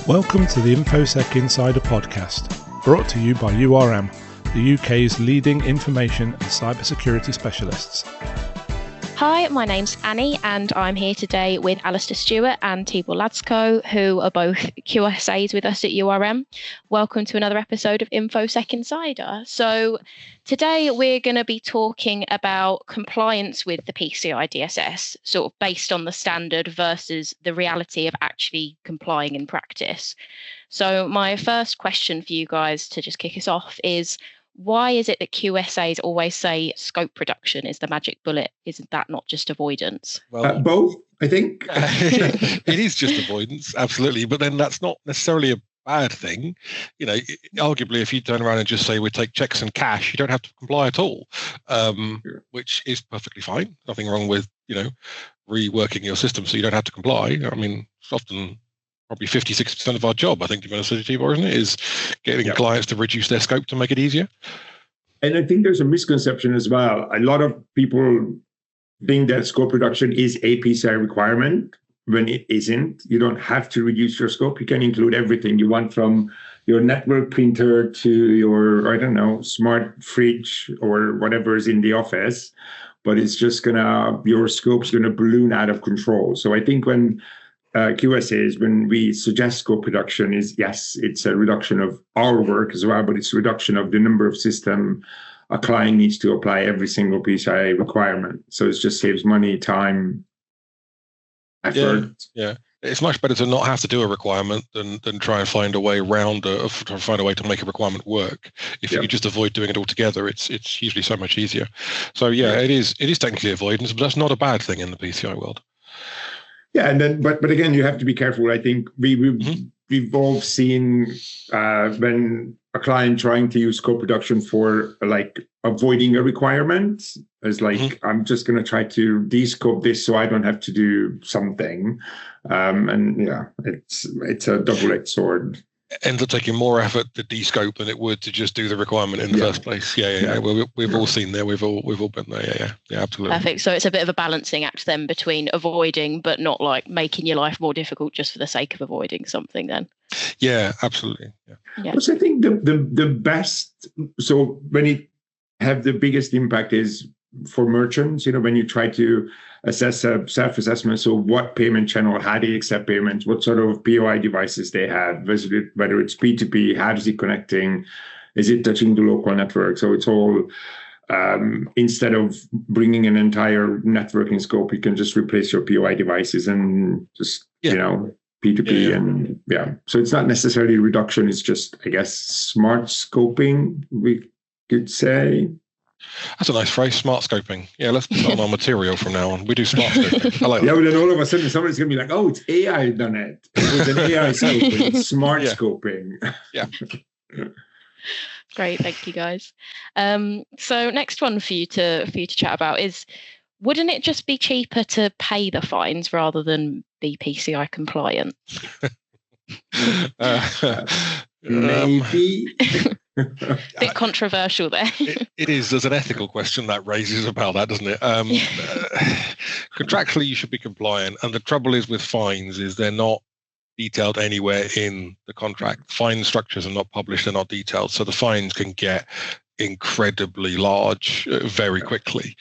Welcome to the InfoSec Insider podcast, brought to you by URM, the UK's leading information and cybersecurity specialists. Hi, my name's Annie, and I'm here today with Alastair Stewart and Tibor Laczko, who are both QSAs with us at URM. Welcome to another episode of InfoSec Insider. So today we're going to be talking about compliance with the PCI DSS, sort of based on the standard versus the reality of actually complying in practice. So my first question for you guys to just kick us off is, why is it that QSAs always say scope reduction is the magic bullet? Isn't that not just avoidance? Well, both, I think. It is just avoidance, absolutely. But then that's not necessarily a bad thing. You know, arguably, if you turn around and just say we take checks and cash, you don't have to comply at all, which is perfectly fine. Nothing wrong with, reworking your system so you don't have to comply. I mean, it's often probably 56% of our job, I think, to be honest with you, Tibor, isn't it, is getting clients to reduce their scope to make it easier. And I think there's a misconception as well. A lot of people think that scope reduction is a PCI requirement when it isn't. You don't have to reduce your scope. You can include everything you want, from your network printer to your, smart fridge or whatever is in the office. But it's just your scope's gonna balloon out of control. So I think when QSAs, when we suggest scope reduction, is yes, it's a reduction of our work as well, but it's a reduction of the number of system a client needs to apply every single PCI requirement. So it just saves money, time, effort. Yeah. It's much better to not have to do a requirement than try and find a way around find a way to make a requirement work. If you could just avoid doing it altogether, it's usually so much easier. So it is technically avoidance, but that's not a bad thing in the PCI world. Yeah, and then, but again, you have to be careful. I think we've all seen when a client trying to use scope reduction for avoiding a requirement is I'm just going to try to descope this so I don't have to do something, it's a double-edged sword. Ends up taking more effort to descope than it would to just do the requirement in the first place. Yeah. We've all seen there. We've all been there. Yeah, absolutely. Perfect. So it's a bit of a balancing act then between avoiding, but not making your life more difficult just for the sake of avoiding something. Then. Yeah, absolutely. Yeah. Which I think the best. So when it have the biggest impact is for merchants. When you try to assess a self-assessment, so what payment channel, how they accept payments, what sort of POI devices they have, whether it's P2P, how is it connecting, is it touching the local network? So it's all, instead of bringing an entire networking scope, you can just replace your POI devices and just, P2P So it's not necessarily reduction, it's just, I guess, smart scoping, we could say. That's a nice phrase, smart scoping. Yeah, let's put that on our material from now on. We do smart scoping. I like that. But then all of a sudden somebody's going to be like, oh, it's AI done it. It was an AI scoping, it's smart scoping. Yeah. Great, thank you guys. So next one for you to chat about is, wouldn't it just be cheaper to pay the fines rather than be PCI compliant? Maybe. Bit controversial there. It is. There's an ethical question that raises about that, doesn't it? Contractually, you should be compliant, and the trouble is with fines is they're not detailed anywhere in the contract. Fine structures are not published; they're not detailed, so the fines can get incredibly large very quickly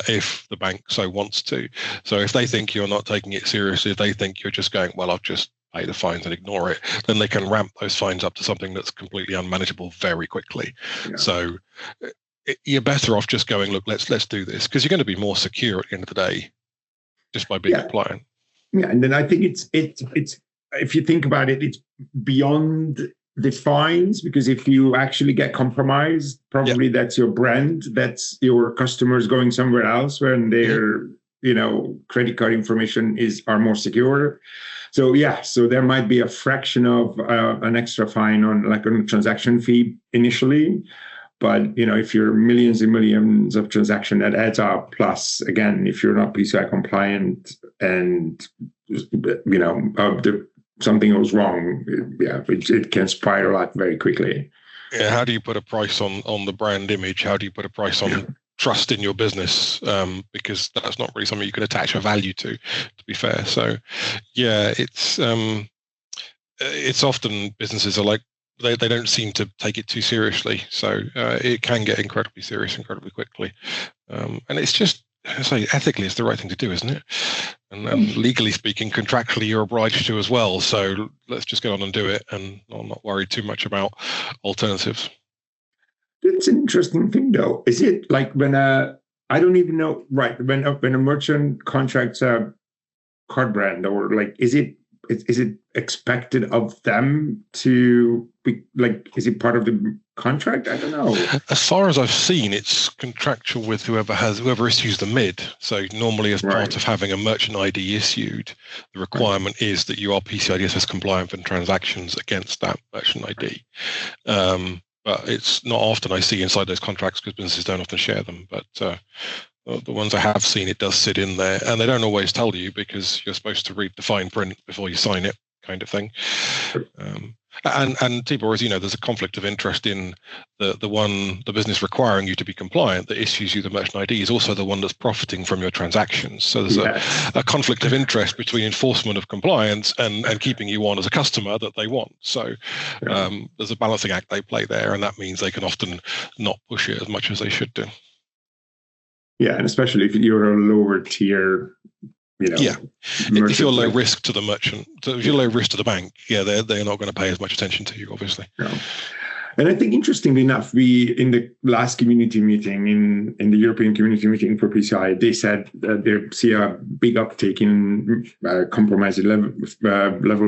if the bank so wants to. So if they think you're not taking it seriously, if they think you're just going, well, I'll just pay the fines and ignore it, then they can ramp those fines up to something that's completely unmanageable very quickly. Yeah. So you're better off just going, look, let's do this, because you're going to be more secure at the end of the day just by being compliant. Yeah, and then I think it's if you think about it, it's beyond the fines, because if you actually get compromised, probably that's your brand, that's your customers going somewhere else when their credit card information are more secure. So so there might be a fraction of an extra fine on a transaction fee initially, but if you're millions and millions of transactions, that adds up. Plus, again, if you're not PCI compliant and something goes wrong, it can spiral out very quickly. Yeah, how do you put a price on the brand image? How do you put a price on trust in your business, because that's not really something you can attach a value to be fair. So yeah, it's it's often businesses are like, they don't seem to take it too seriously. So it can get incredibly serious incredibly quickly. And it's just, so ethically, it's the right thing to do, isn't it? And legally speaking, contractually, you're obliged to as well. So let's just get on and do it, and not worry too much about alternatives. It's an interesting thing, though. Is it like when I don't even know, right? When a merchant contracts a card brand, or like, is it expected of them to be like? Is it part of the contract? I don't know. As far as I've seen, it's contractual with whoever issues the MID. So normally, as part of having a merchant ID issued, the requirement is that you are PCI DSS compliant for transactions against that merchant ID. But it's not often I see inside those contracts because businesses don't often share them. But the ones I have seen, it does sit in there, and they don't always tell you because you're supposed to read the fine print before you sign it, kind of thing. And Tibor, as you know, there's a conflict of interest in the business requiring you to be compliant that issues you the merchant ID is also the one that's profiting from your transactions. So there's a conflict of interest between enforcement of compliance and keeping you on as a customer that they want. So there's a balancing act they play there, and that means they can often not push it as much as they should do. Yeah, and especially if you're a lower tier, if you're low risk to the merchant, so if you're low risk to the bank, they're not going to pay as much attention to you, obviously. Yeah. And I think, interestingly enough, we in the last community meeting, in the European community meeting for PCI, they said that they see a big uptake in compromised level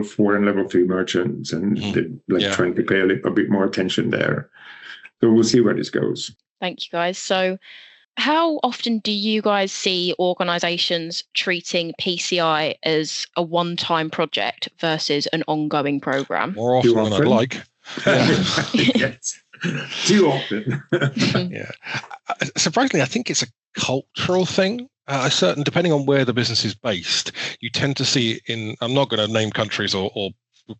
4 and level 3 merchants, and they're trying to pay a bit more attention there. So we'll see where this goes. Thank you, guys. So how often do you guys see organisations treating PCI as a one-time project versus an ongoing program? More often than I'd like. Yes. Too often. Yeah. Surprisingly, I think it's a cultural thing. Certain, depending on where the business is based, you tend to see it in, I'm not going to name countries or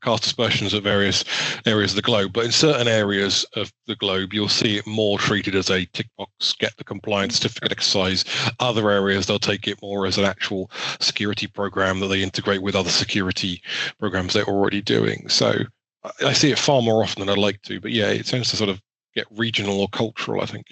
cast aspersions at various areas of the globe, but in certain areas of the globe, you'll see it more treated as a tick box, get the compliance certificate exercise. Other areas, they'll take it more as an actual security program that they integrate with other security programs they're already doing. So I see it far more often than I'd like to, but yeah, it tends to sort of get regional or cultural, I think.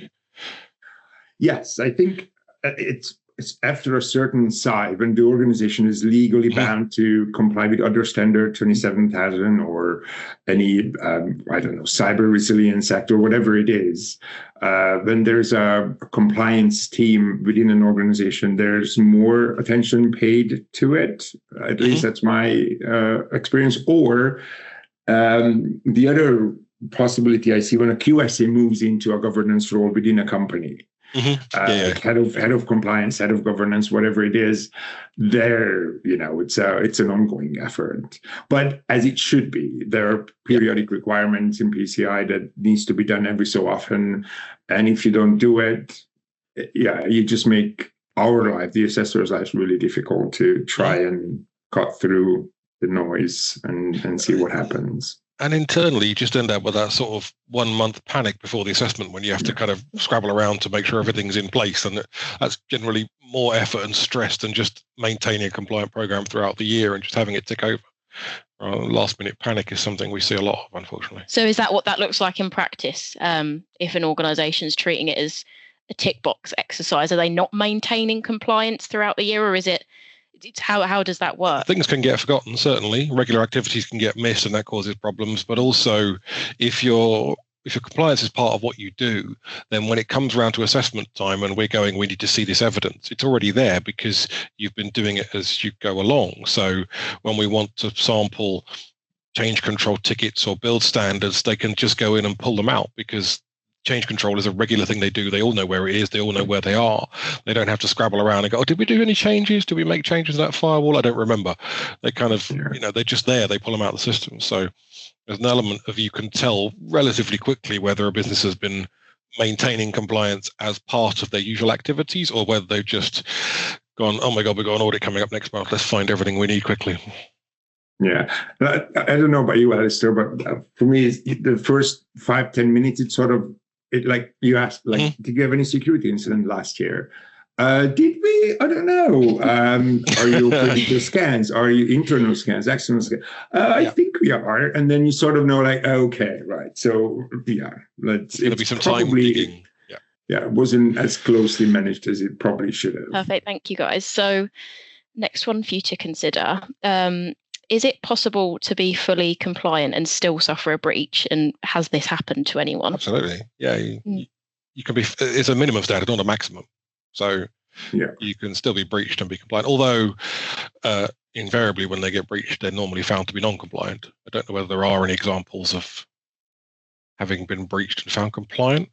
Yes, I think it's after a certain size, when the organization is legally bound to comply with other standard 27,000 or any, Cyber Resilience Act or whatever it is, when there's a compliance team within an organization, there's more attention paid to it. At least that's my experience. Or the other possibility I see when a QSA moves into a governance role within a company. Head of compliance, head of governance, whatever it is, it's an ongoing effort. But as it should be, there are periodic requirements in PCI that needs to be done every so often. And if you don't do it, you just make our life, the assessor's life, really difficult to try and cut through the noise and see what happens. And internally, you just end up with that sort of 1 month panic before the assessment when you have to kind of scrabble around to make sure everything's in place. And that's generally more effort and stress than just maintaining a compliant program throughout the year and just having it tick over. Last minute panic is something we see a lot of, unfortunately. So is that what that looks like in practice? If an organisation is treating it as a tick box exercise, are they not maintaining compliance throughout the year, or is it? How does that work? Things can get forgotten, certainly. Regular activities can get missed, and that causes problems. But also, if your compliance is part of what you do, then when it comes around to assessment time and we need to see this evidence, it's already there because you've been doing it as you go along. So when we want to sample change control tickets or build standards, they can just go in and pull them out because change control is a regular thing they do. They all know where it is. They all know where they are. They don't have to scrabble around and go, did we do any changes? Did we make changes to that firewall? I don't remember. They kind of, they're just there. They pull them out of the system. So there's an element of you can tell relatively quickly whether a business has been maintaining compliance as part of their usual activities or whether they've just gone, oh my God, we've got an audit coming up next month. Let's find everything we need quickly. Yeah, I don't know about you, Alastair, but for me, the first 5-10 minutes, it's sort of, like you asked, did you have any security incident last year? Did we? I don't know. Are you opening the scans? Are you internal scans, external scans? I think we are. And then you sort of know, like, okay, right. So, yeah, it's going to be some time digging. Yeah, it wasn't as closely managed as it probably should have. Perfect. Thank you, guys. So, next one for you to consider. Is it possible to be fully compliant and still suffer a breach? And has this happened to anyone? Absolutely. Yeah, you can be. It's a minimum standard, not a maximum. So you can still be breached and be compliant. Although invariably, when they get breached, they're normally found to be non-compliant. I don't know whether there are any examples of having been breached and found compliant.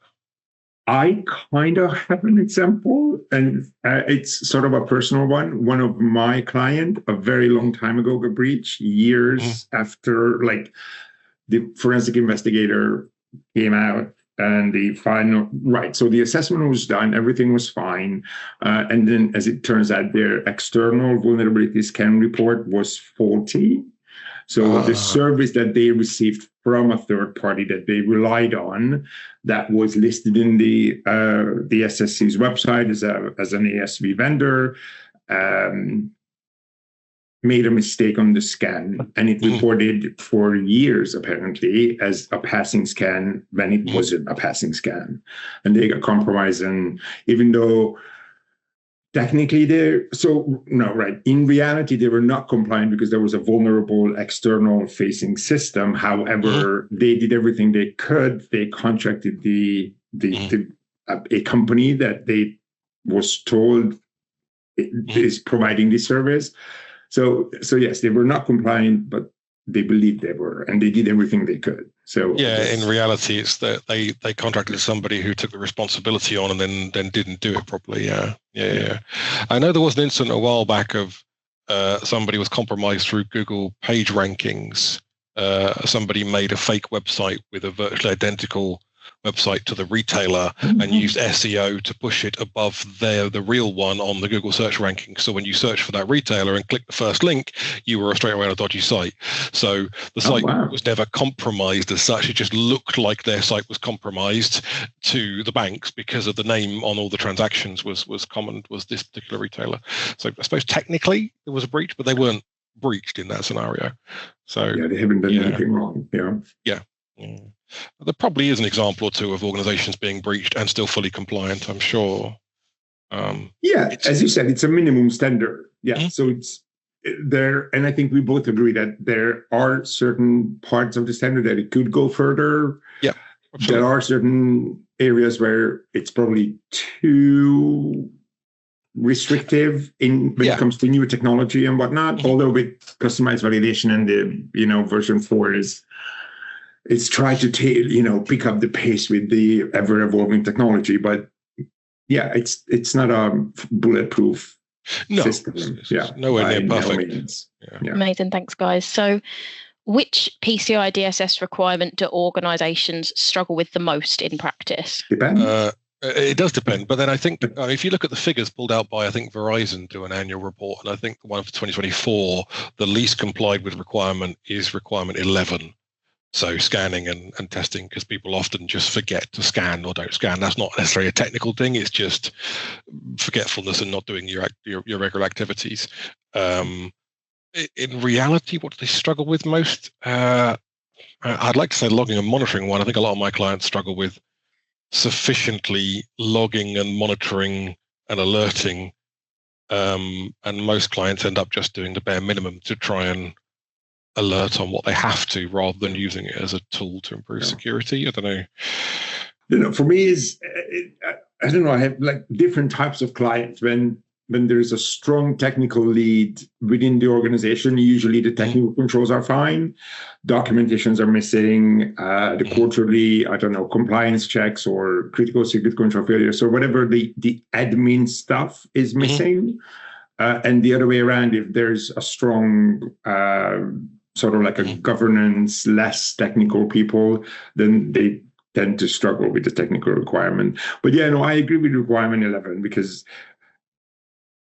I kind of have an example, and it's sort of a personal one. One of my client, a very long time ago, got breached years after, like, the forensic investigator came out and the final, right. So the assessment was done, everything was fine. And then, as it turns out, their external vulnerability scan report was faulty. So the service that they received from a third party that they relied on, that was listed in the SSC's website as an ASV vendor, made a mistake on the scan, and it reported for years apparently as a passing scan when it wasn't a passing scan, and they got compromised. And even though technically in reality they were not compliant because there was a vulnerable external facing system. However, they did everything they could. They contracted a company that they was told is providing this service. So yes, they were not compliant, but they believed they were, and they did everything they could. So in reality, it's that they contracted somebody who took the responsibility on and then didn't do it properly. Yeah. I know there was an incident a while back of somebody was compromised through Google page rankings. Somebody made a fake website with a virtually identical website to the retailer and used SEO to push it above the real one on the Google search ranking. So when you search for that retailer and click the first link, you were straight away on a dodgy site. So the site was never compromised as such. It just looked like their site was compromised to the banks because of the name on all the transactions was this particular retailer. So I suppose technically there was a breach, but they weren't breached in that scenario. So they haven't done anything wrong. Yeah. There probably is an example or two of organizations being breached and still fully compliant, I'm sure. As you said, it's a minimum standard. So it's there, and I think we both agree that there are certain parts of the standard that it could go further. Absolutely. There are certain areas where it's probably too restrictive when it comes to new technology and whatnot. Although with customized validation and the version 4 it's try to pick up the pace with the ever evolving technology, but it's not a bulletproof system. It's nowhere near perfect. Amazing, thanks guys. So which PCI DSS requirement do organizations struggle with the most in practice? Depends. It does depend, but then I think if you look at the figures pulled out by, I think Verizon do an annual report, and I think the one for 2024, the least complied with requirement is requirement 11. So scanning and testing, because people often just forget to scan or don't scan. That's not necessarily a technical thing. It's just forgetfulness and not doing your regular activities. In reality, what do they struggle with most? I'd like to say logging and monitoring one. I think a lot of my clients struggle with sufficiently logging and monitoring and alerting. And most clients end up just doing the bare minimum to try and alert on what they have to, rather than using it as a tool to improve security. I don't know. For me, I don't know. I have like different types of clients. When there's a strong technical lead within the organization, usually the technical controls are fine. Documentations are missing. The quarterly, compliance checks or critical secret control failures or whatever the admin stuff is missing. And the other way around, if there's a strong sort of like a governance, less technical people, then they tend to struggle with the technical requirement. But I agree with requirement 11 because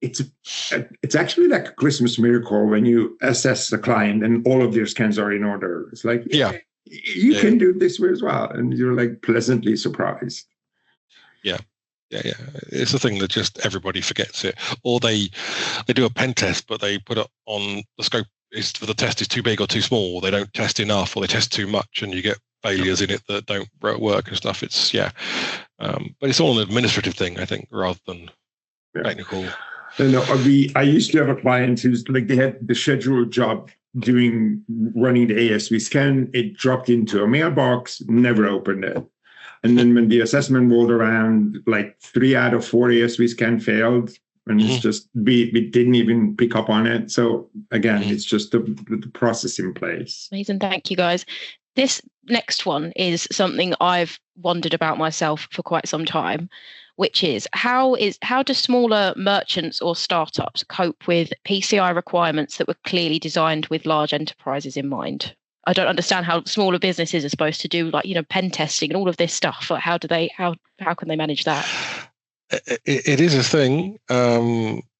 it's actually like a Christmas miracle when you assess the client and all of their scans are in order. It's like, you can do it this way as well. And you're like pleasantly surprised. Yeah. Yeah. It's a thing that just everybody forgets it, or they do a pen test, but they put it on the scope the test is too big or too small. Or they don't test enough, or they test too much, and you get failures in it that don't work and stuff. It's but it's all an administrative thing, I think, rather than technical. No, I used to have a client who's like, they had the scheduled job running the ASV scan. It dropped into a mailbox, never opened it. And then when the assessment rolled around, like 3 out of 4 ASV scan failed, and it's just we didn't even pick up on it. So again, it's just the process in place. Amazing, thank you guys. This next one is something I've wondered about myself for quite some time, which is how do smaller merchants or startups cope with PCI requirements that were clearly designed with large enterprises in mind? I don't understand how smaller businesses are supposed to do, like, pen testing and all of this stuff. Like, how can they manage that? It is a thing.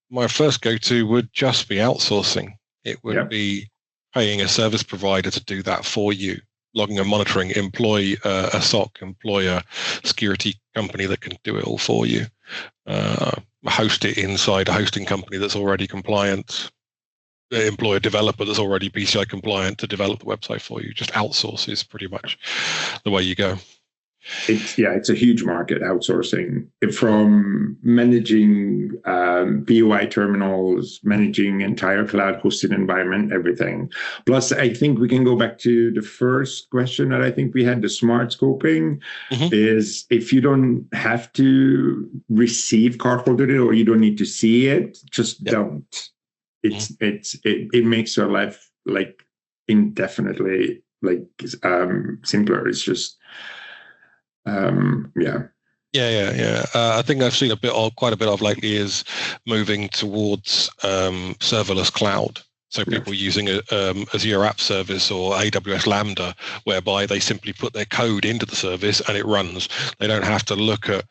My first go-to would just be outsourcing. It would be paying a service provider to do that for you. Logging and monitoring, employ a SOC, employ a security company that can do it all for you. Host it inside a hosting company that's already compliant. Employ a developer that's already PCI compliant to develop the website for you. Just outsource is pretty much the way you go. It's a huge market, outsourcing, from managing POI terminals, managing entire cloud hosted environment, everything. Plus, I think we can go back to the first question that I think we had, the smart scoping, is if you don't have to receive cardholder data or you don't need to see it, just don't. It makes your life like indefinitely simpler. It's just I think I've seen quite a bit of lately is moving towards serverless cloud. So people using Azure App Service or AWS Lambda, whereby they simply put their code into the service and it runs. They don't have to look at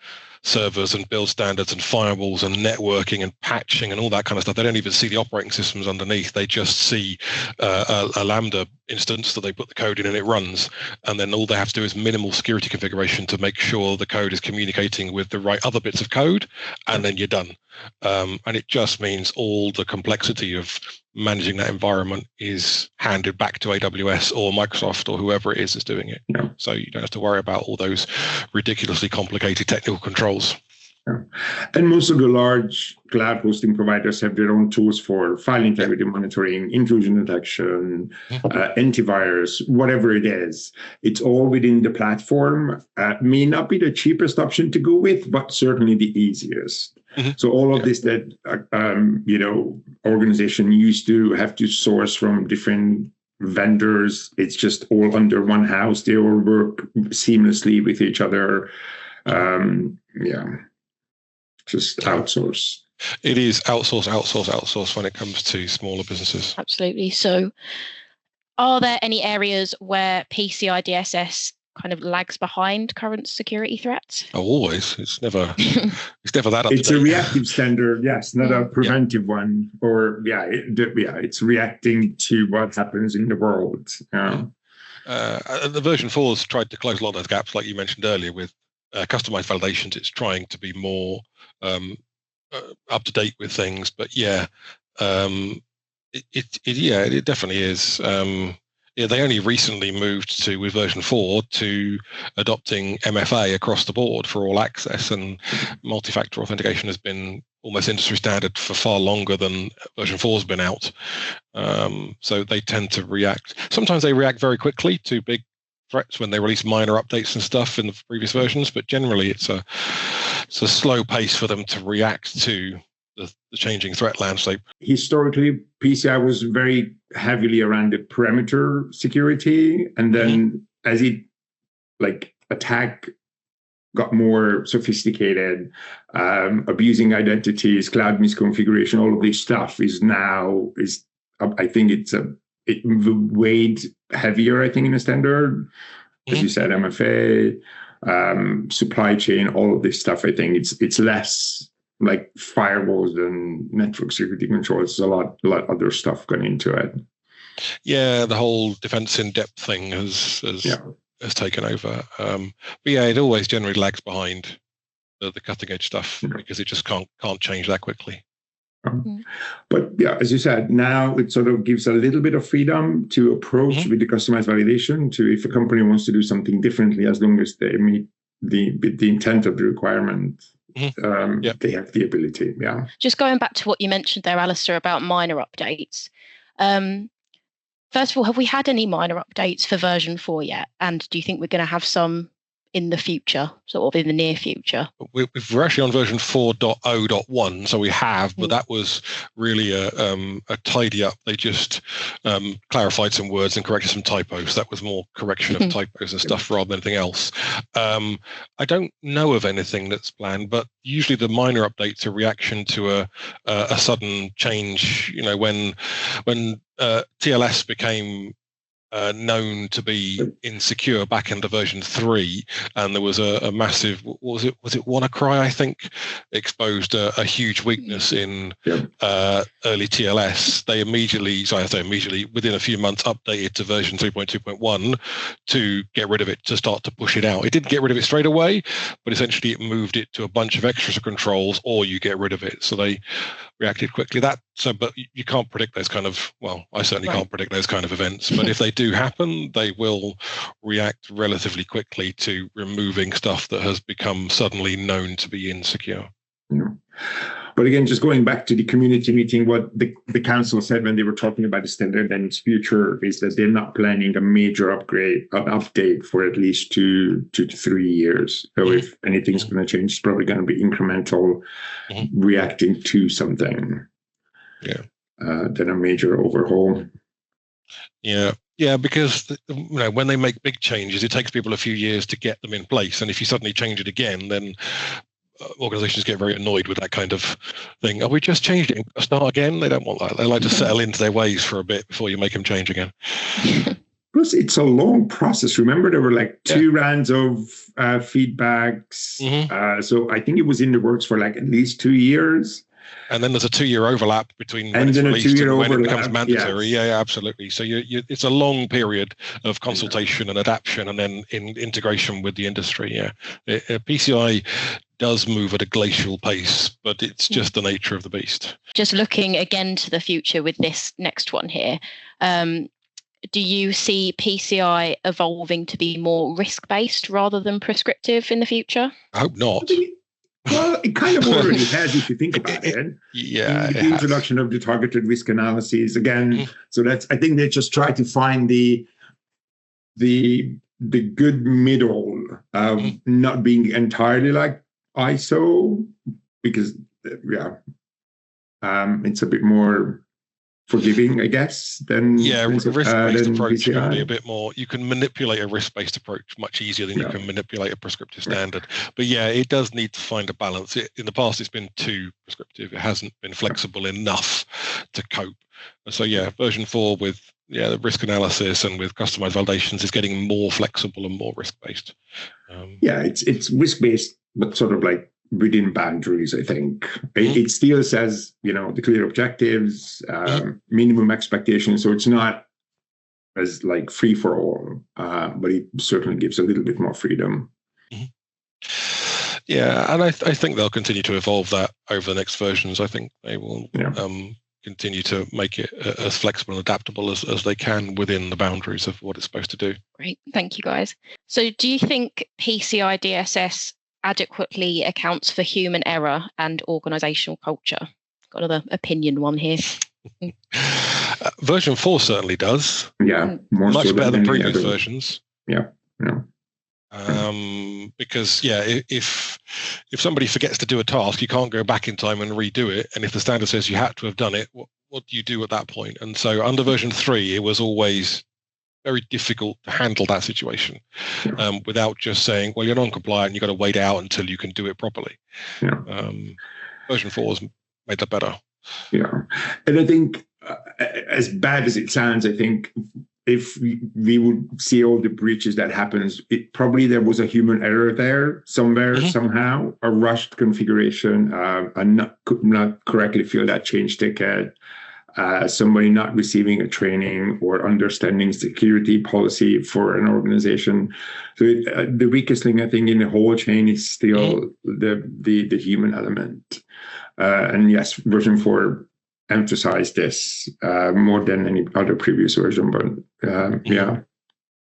servers and build standards and firewalls and networking and patching and all that kind of stuff. They don't even see the operating systems underneath. They just see a Lambda instance that they put the code in and it runs. And then all they have to do is minimal security configuration to make sure the code is communicating with the right other bits of code, and then you're done. And it just means all the complexity of managing that environment is handed back to AWS or Microsoft or whoever it is that's doing it. Yeah. So you don't have to worry about all those ridiculously complicated technical controls. Yeah. And most of the large cloud hosting providers have their own tools for file integrity monitoring, intrusion detection, antivirus, whatever it is. It's all within the platform. May not be the cheapest option to go with, but certainly the easiest. So all of this that organization used to have to source from different vendors, it's just all under one house. They all work seamlessly with each other. Just outsource. It is outsource when it comes to smaller businesses. Absolutely. So are there any areas where PCI DSS kind of lags behind current security threats? Oh, always. It's never that up to date. It's a reactive standard, yes, not a preventive one. Or it's reacting to what happens in the world. The version 4 has tried to close a lot of those gaps, like you mentioned earlier, with customized validations. It's trying to be more up to date with things, but it definitely is. They only recently moved with version 4 to adopting MFA across the board for all access, and multi-factor authentication has been almost industry standard for far longer than version 4 has been out. So they tend to react. Sometimes they react very quickly to big threats when they release minor updates and stuff in the previous versions, but generally it's a slow pace for them to react to the changing threat landscape. Historically, PCI was very heavily around the perimeter security, and then as attack got more sophisticated, abusing identities, cloud misconfiguration, all of this stuff is I think it weighed heavier, I think, in the standard. As you said, MFA, supply chain, all of this stuff. I think it's less like firewalls and network security controls. There's a lot other stuff going into it. Yeah, the whole defense in depth thing has taken over. But it always generally lags behind the cutting edge stuff, because it just can't change that quickly. But yeah, as you said, now it sort of gives a little bit of freedom to approach with the customized validation to, if a company wants to do something differently, as long as they meet the intent of the requirement, they have the ability. Yeah. Just going back to what you mentioned there, Alastair, about minor updates. First of all, have we had any minor updates for version 4 yet? And do you think we're going to have some in the future, sort of in the near future? We're actually on version 4.0.1, so we have, but that was really a tidy up. They just clarified some words and corrected some typos. That was more correction of typos and stuff rather than anything else. I don't know of anything that's planned, but usually the minor updates are reaction to a sudden change. You know, when TLS became known to be insecure back into version 3, and there was a massive, was it WannaCry, I think, exposed a huge weakness in early TLS. They immediately, within a few months, updated to version 3.2.1 to get rid of it, to start to push it out. It didn't get rid of it straight away, but essentially it moved it to a bunch of extra controls, or you get rid of it. So they reacted quickly. But you can't predict those kind of, well, I certainly can't predict those kind of events, but if they do happen, they will react relatively quickly to removing stuff that has become suddenly known to be insecure. But again, just going back to the community meeting, what the council said when they were talking about the standard and its future is that they're not planning a major update for at least 2 to 3 years. So if anything's going to change, it's probably going to be incremental, reacting to something. Than a major overhaul. Yeah, because when they make big changes, it takes people a few years to get them in place, and if you suddenly change it again, then organizations get very annoyed with that kind of thing. Oh, we just changed it, start again. They don't want that. They like to settle into their ways for a bit before you make them change again. Plus, it's a long process. Remember, there were like 2 rounds of feedbacks. So I think it was in the works for like at least 2 years. And then there's a 2-year overlap between when it's released and when it becomes mandatory. Yeah, absolutely. So it's a long period of consultation and adaptation, and then in integration with the industry. PCI does move at a glacial pace, but it's just the nature of the beast. Just looking again to the future with this next one here, do you see PCI evolving to be more risk-based rather than prescriptive in the future? I hope not. Well, it kind of already has, if you think about it. The introduction of the targeted risk analysis again. So I think they just try to find the good middle of not being entirely like ISO, because it's a bit more forgiving, I guess, than risk-based approach can be a bit more. You can manipulate a risk-based approach much easier than you can manipulate a prescriptive standard. But it does need to find a balance. In the past, it's been too prescriptive. It hasn't been flexible enough to cope. So version 4 with the risk analysis and with customized validations is getting more flexible and more risk-based. It's risk-based, but sort of like within boundaries, I think. It still says, the clear objectives, minimum expectations. So it's not as like free for all, but it certainly gives a little bit more freedom. And I think they'll continue to evolve that over the next versions. I think they will continue to make it as flexible and adaptable as they can within the boundaries of what it's supposed to do. Great. Thank you, guys. So do you think PCI DSS adequately accounts for human error and organizational culture? Got another opinion one here. Version 4 certainly does. Much better than previous versions. Because if somebody forgets to do a task, you can't go back in time and redo it. And if the standard says you had to have done it, what do you do at that point? And so under version 3, it was always very difficult to handle that situation without just saying, well, you're non-compliant, you've got to wait out until you can do it properly. Version 4 has made that better. And I think as bad as it sounds, I think if we would see all the breaches that happens, probably there was a human error there somewhere, somehow, a rushed configuration, and could not correctly fill that change ticket. somebody not receiving a training or understanding security policy for an organization. So the weakest link, I think, in the whole chain is still the human element. And yes, version 4 emphasized this more than any other previous version, but yeah.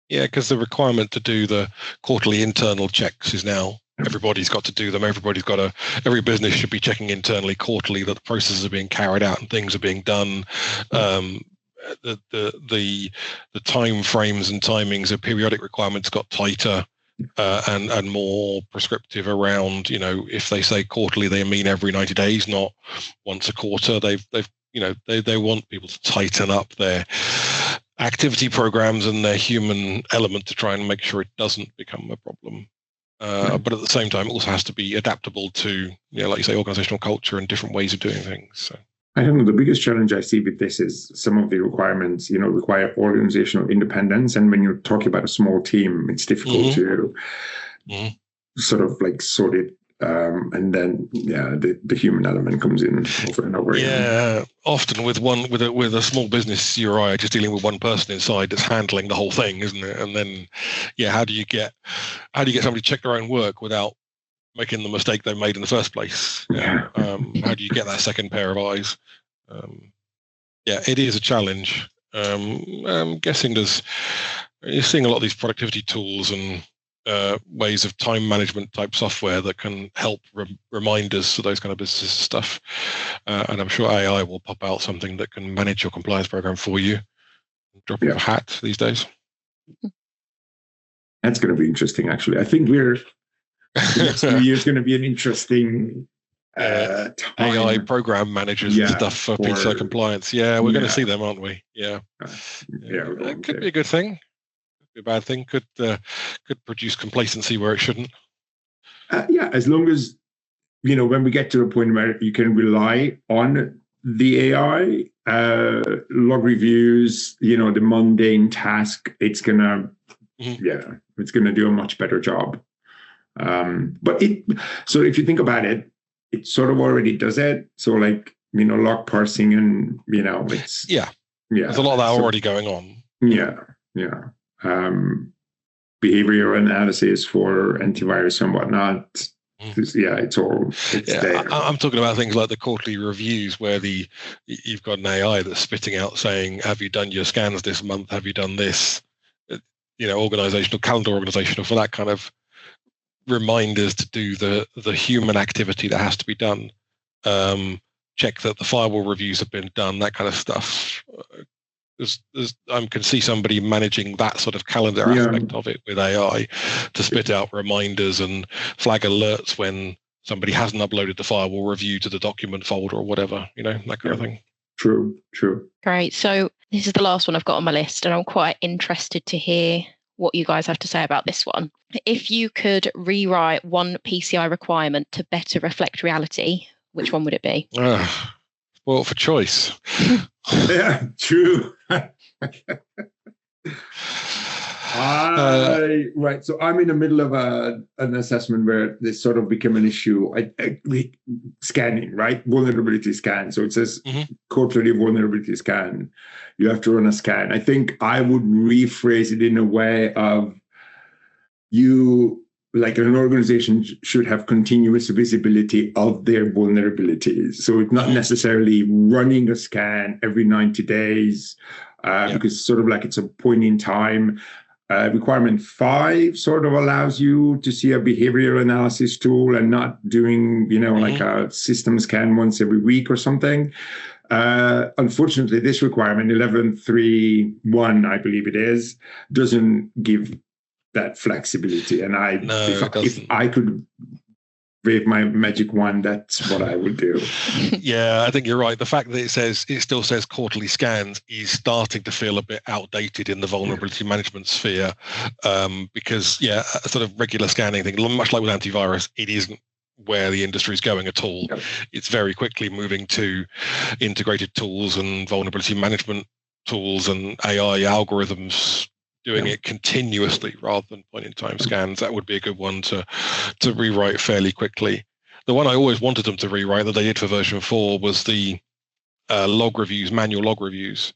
Yeah, because the requirement to do the quarterly internal checks is now everybody's got to do them. Every business should be checking internally quarterly that the processes are being carried out and things are being done. The time frames and timings of periodic requirements got tighter and more prescriptive around, if they say quarterly, they mean every 90 days, not once a quarter. They want people to tighten up their activity programs and their human element to try and make sure it doesn't become a problem. But at the same time, it also has to be adaptable to, like you say, organizational culture and different ways of doing things. So. I don't know, the biggest challenge I see with this is some of the requirements, require organizational independence. And when you're talking about a small team, it's difficult to sort of like sort it. And then, the human element comes in over and over again. Yeah, often with a small business URI, just dealing with one person inside that's handling the whole thing, isn't it? And then, how do you get somebody to check their own work without making the mistake they made in the first place? How do you get that second pair of eyes? It is a challenge. I'm guessing you're seeing a lot of these productivity tools and ways of time management type software that can help reminders for those kind of business stuff. And I'm sure AI will pop out something that can manage your compliance program for you. Drop of a hat these days. That's going to be interesting, actually. I think the next few years going to be an interesting time. AI program managers and stuff for PCI compliance. Yeah, we're going to see them, aren't we? Yeah. It could be a good thing. A bad thing, could produce complacency where it shouldn't. As long as when we get to a point where you can rely on the AI, log reviews, the mundane task, it's gonna it's gonna do a much better job. But so if you think about it, it sort of already does it. So like log parsing and it's there's a lot of that already going on. Behavioral analysis for antivirus and whatnot. It's there. I'm talking about things like the quarterly reviews where you've got an AI that's spitting out saying, have you done your scans this month? Have you done this? Calendar organizational for that kind of reminders to do the human activity that has to be done. Check that the firewall reviews have been done, that kind of stuff. I can see somebody managing that sort of calendar aspect of it with AI to spit out reminders and flag alerts when somebody hasn't uploaded the firewall review to the document folder or whatever, that kind of thing. True. Great. So this is the last one I've got on my list, and I'm quite interested to hear what you guys have to say about this one. If you could rewrite one PCI requirement to better reflect reality, which one would it be? Well, for choice. Yeah, true. Right. So I'm in the middle of an assessment where this sort of became an issue. Scanning, right? Vulnerability scan. So it says quarterly vulnerability scan. You have to run a scan. I think I would rephrase it in a way of like an organization should have continuous visibility of their vulnerabilities. So it's not necessarily running a scan every 90 days, because sort of like it's a point in time. Requirement 5 sort of allows you to see a behavioral analysis tool and not doing, like a system scan once every week or something. Unfortunately, this requirement, 11.3.1, I believe it is, doesn't give that flexibility. And if I could wave my magic wand, that's what I would do. Yeah, I think you're right. The fact that it still says quarterly scans is starting to feel a bit outdated in the vulnerability management sphere, because a sort of regular scanning thing, much like with antivirus, it isn't where the industry is going at all. Yep. It's very quickly moving to integrated tools and vulnerability management tools and AI algorithms doing it continuously rather than point-in-time scans. That would be a good one to rewrite fairly quickly. The one I always wanted them to rewrite that they did for version 4 was the log reviews, manual log reviews.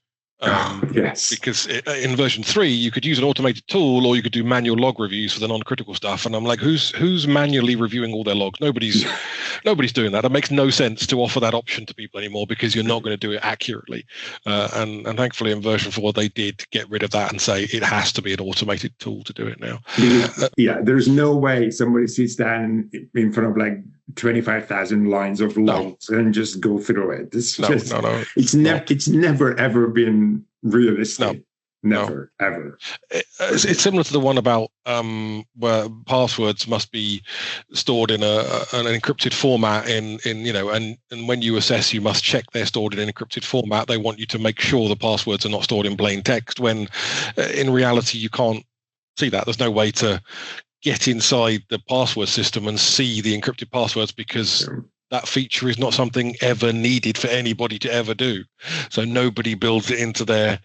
Yes. Because in version 3, you could use an automated tool, or you could do manual log reviews for the non-critical stuff. And I'm like, who's manually reviewing all their logs? Nobody's doing that. It makes no sense to offer that option to people anymore, because you're not going to do it accurately. And thankfully in version 4, they did get rid of that and say it has to be an automated tool to do it now. Yeah, there's no way somebody sits down in front of like 25,000 lines of logs and just go through it. No. It's never ever been realistic. Never ever. It's similar to the one about where passwords must be stored in an encrypted format and when you assess, you must check they're stored in an encrypted format. They want you to make sure the passwords are not stored in plain text, when in reality you can't see that. There's no way to get inside the password system and see the encrypted passwords, because that feature is not something ever needed for anybody to ever do. So nobody builds it into their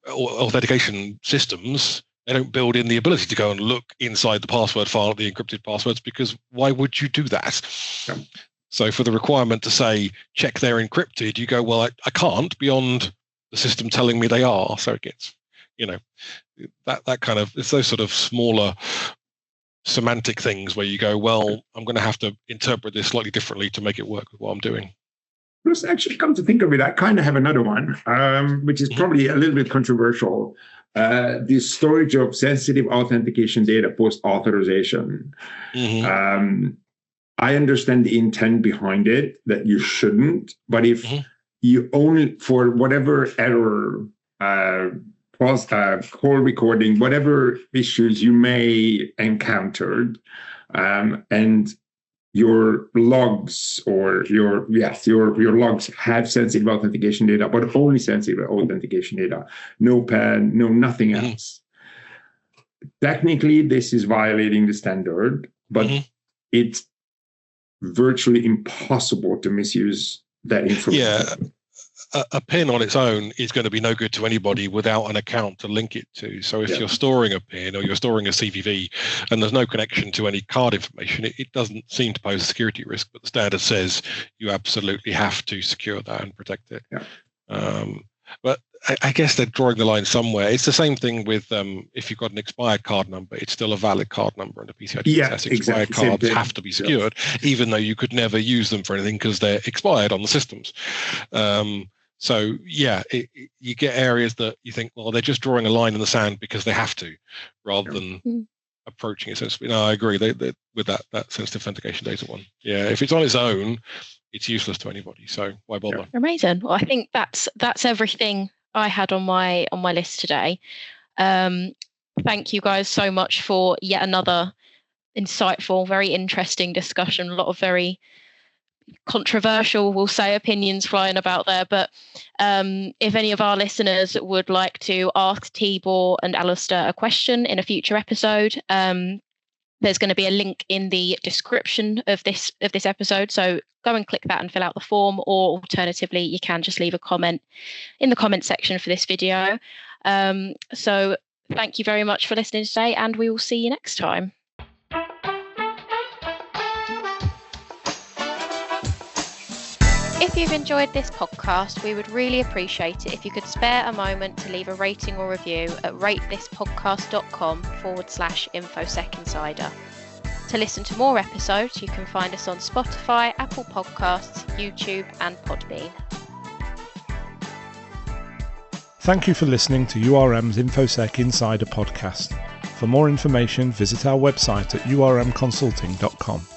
authentication systems. They don't build in the ability to go and look inside the password file at the encrypted passwords, because why would you do that? Yeah. So for the requirement to say, check they're encrypted, you go, well, I can't, beyond the system telling me they are. So it gets, that kind of, it's those sort of smaller semantic things where you go, well, I'm going to have to interpret this slightly differently to make it work with what I'm doing. Plus, actually, come to think of it, I kind of have another one, which is probably a little bit controversial. The storage of sensitive authentication data post-authorization. I understand the intent behind it, that you shouldn't, but if you only, for whatever error, call recording, whatever issues you may encountered, and your logs or your logs have sensitive authentication data, but only sensitive authentication data, no PAN, no nothing else. Technically, this is violating the standard, but it's virtually impossible to misuse that information. Yeah. A PIN on its own is going to be no good to anybody without an account to link it to. So if you're storing a PIN or you're storing a CVV and there's no connection to any card information, it doesn't seem to pose a security risk, but the standard says you absolutely have to secure that and protect it. But I guess they're drawing the line somewhere. It's the same thing with if you've got an expired card number, it's still a valid card number under PCI DSS. Expired cards have to be secured, even though you could never use them for anything because they're expired on the systems. So you get areas that you think, well, they're just drawing a line in the sand because they have to, rather than approaching it sensibly. No, I agree with that sensitive authentication data one. Yeah, if it's on its own, it's useless to anybody. So why bother? Amazing. Well, I think that's everything I had on my list today. Thank you guys so much for yet another insightful, very interesting discussion. A lot of very controversial, we'll say, opinions flying about there. But if any of our listeners would like to ask Tibor and Alastair a question in a future episode, there's going to be a link in the description of this episode. So go and click that and fill out the form, or alternatively, you can just leave a comment in the comment section for this video. So thank you very much for listening today, and we will see you next time. If you've enjoyed this podcast, we would really appreciate it if you could spare a moment to leave a rating or review at ratethispodcast.com/InfoSec Insider. To listen to more episodes, you can find us on Spotify, Apple Podcasts, YouTube, and Podbean. Thank you for listening to URM's InfoSec Insider podcast. For more information, visit our website at urmconsulting.com.